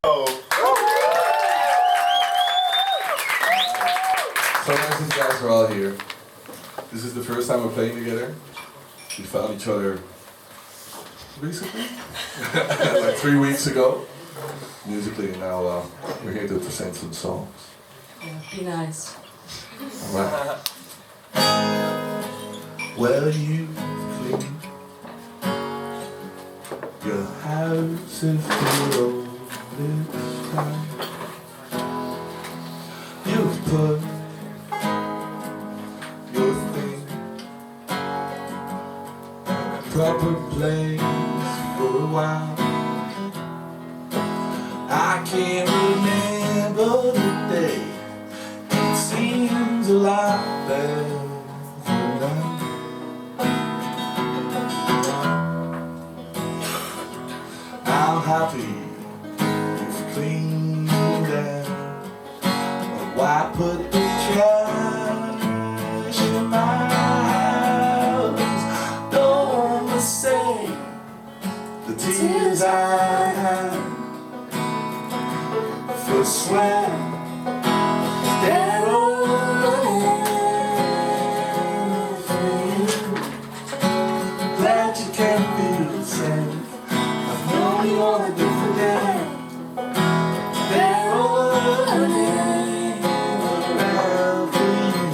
So nice these guys are all here. This is the first time we're playing together. We found each other recently, like 3 weeks ago, musically, and now we're here to present some songs. Yeah, be nice. Alright. Well, you cleaned your house and floor this time. You've put your thing in a proper place for a while. I can't remember the day. It seems a lot better now. I'm happy you've cleaned out. Why put the trash in my house? Don't wanna say the tears I had for sweat. They're all running for you. Glad you can feel safe. I've known you on a different day. They're all running around for you.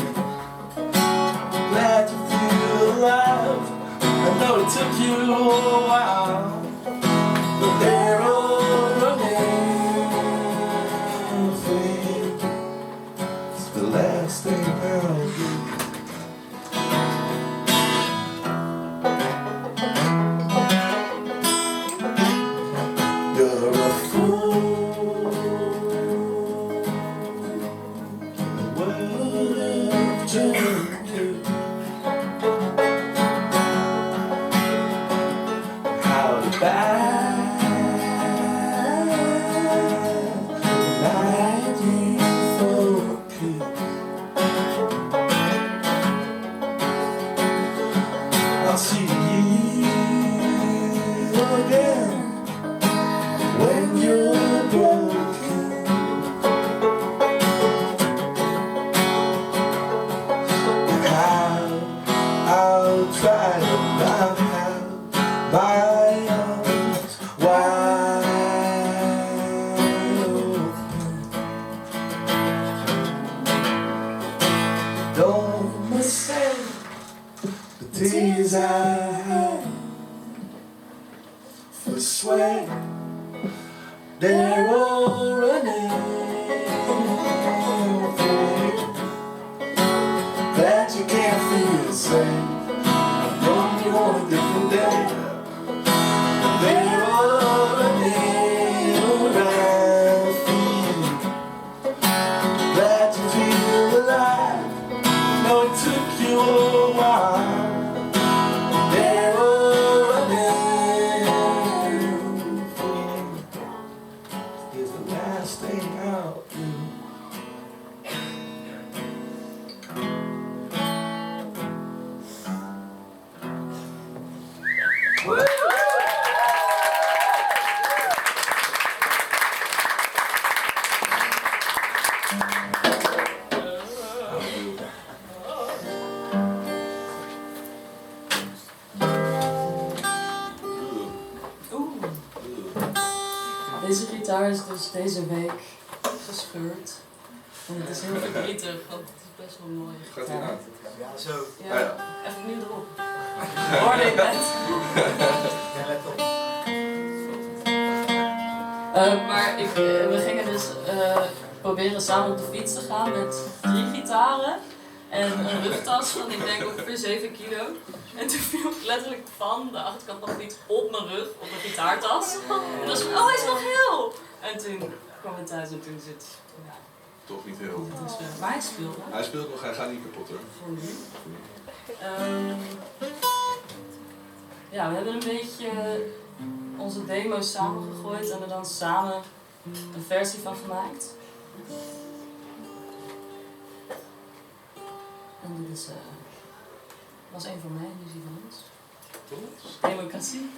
Glad you feel alive. I know it took you a while, but they're all running for you. It's the last thing I'll do. You're a fool in the world of change. How to buy 94 kids. I'll see you again when you're broken. I'll try to not have my arms wide open. Don't mistake the tears I had for sweat. They're all running for you. Glad you can't feel the same. I've known you on a different day. They're all running around for you. Glad you feel alive. Know it took you a while. They're all running for you. Is the last thing I'll do. Deze gitaar is dus deze week gescheurd. En het is heel verdrietig, want het is best wel een mooie Gaat gitaar. ie uit? Ja, zo. Ja, Ah, ja. even nu erop. Hoorde ik net. Ja, let op. Maar we gingen dus proberen samen op de fiets te gaan met 3 gitaren en een rugtas van ik denk ongeveer 7 kilo. En toen viel ik letterlijk van de achterkant van de fiets op mijn rug, op mijn gitaartas. En dan was oh hij is nog heel! En toen kwam ik thuis en toen zit ja, Toch niet heel. het is, maar hij speelde. Hij speelt nog, hij gaat niet kapot hoor. Voor nu. Ja, we hebben een beetje onze demo's samengegooid en er dan samen een versie van gemaakt. En dit is, was een van mij en nu is die van ons. Democratie.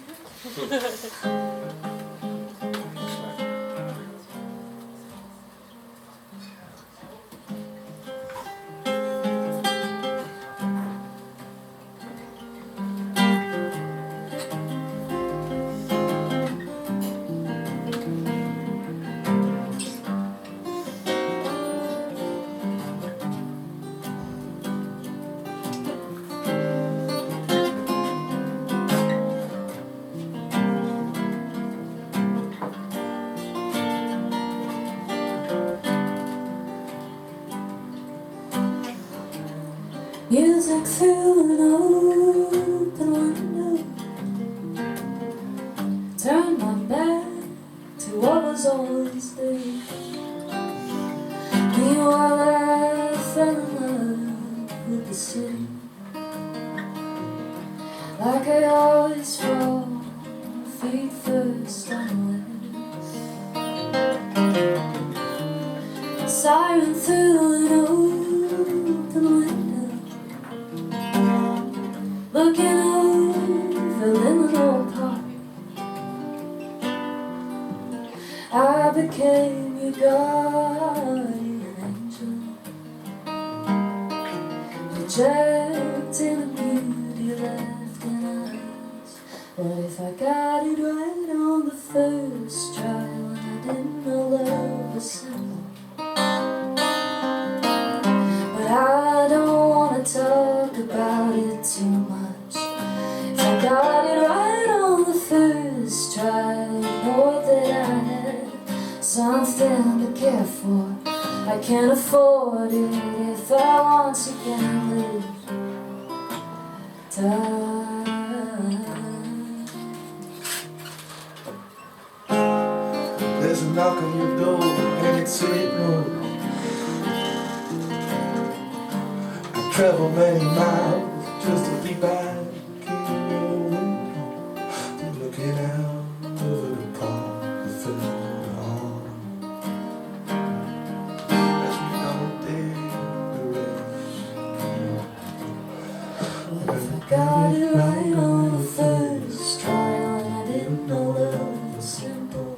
Music through an open window. Turn my back to what was always there. Meanwhile I fell in love with the city, like I always fall, feet first on the west. Siren through an open window, looking over Liminal Park. I became your guardian angel, projecting the beauty left in us. What if I got it right on the first try, when I didn't know love was simple? But I don't wanna talk about it too much. If I got it right on the first try, know that I had something to care for. I can't afford it if I once again lose time. There's a knock on your door and it's signal. I travel many miles just to be back in your window. You're looking out over the park with the moon on. As we don't dare the rain. If I got it right on the first try, when I didn't know love was simple.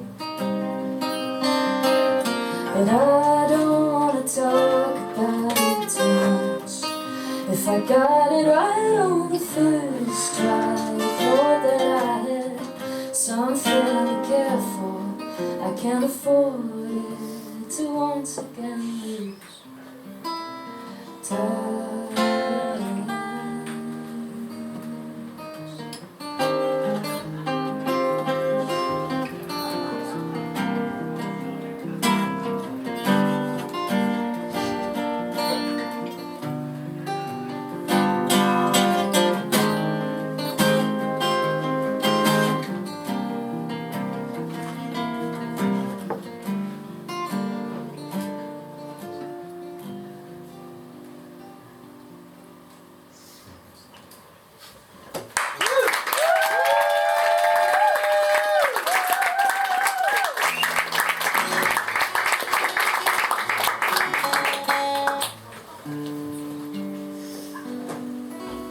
But I don't wanna talk about it too much. If I got it right on the first try, thought that I had something to care for. I can't afford it to once again lose time.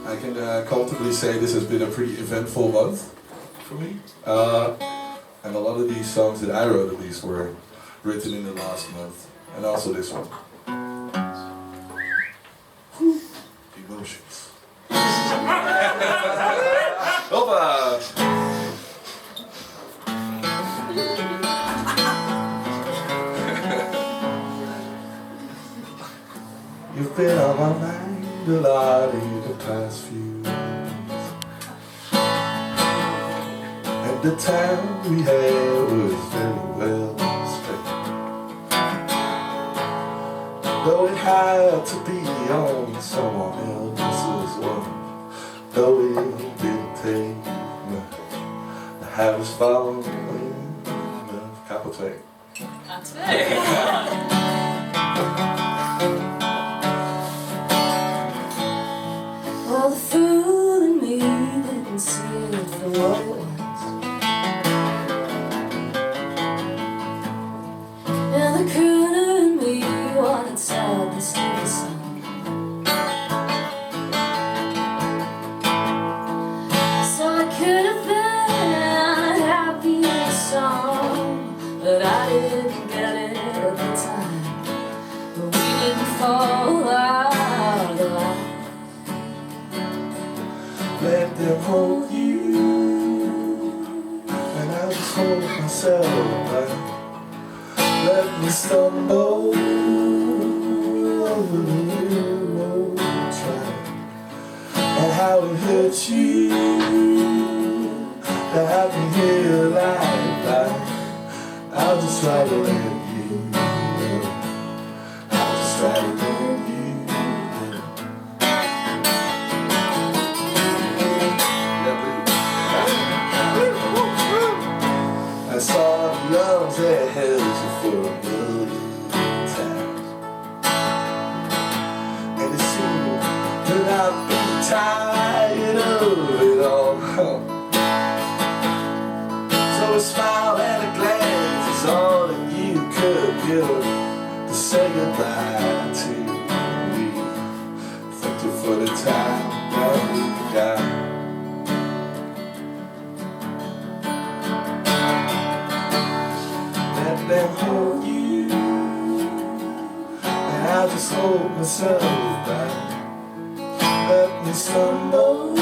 I can comfortably say this has been a pretty eventful month for me. And a lot of these songs that I wrote at least were written in the last month. And also this one. Whew. Emotions. Hoppa! You've been on my mind a lot in the past few years, and the time we had was very well spent. Though it had to be on someone else's one, though it didn't take much to have us fall in love. Capo 2. A2. Well, the fool in me didn't see it for what it was, and the crooner in me wanted sadness to be sung. So I could have been a happier song, but I didn't get it at the time. But we didn't fall out of the line. Let them hold you, and I'll just hold myself back. Let me stumble over the railroad track, and how it hurts you to have me here like that. I'll just try to let you know. I'll just try to let you know. for a million times. And it seemed that I've been tired of it all. So a smile and a glance is all that you could give to say goodbye to me. Thank you for the time that we got. Let them hold you, and I'll just hold myself back. Let me stumble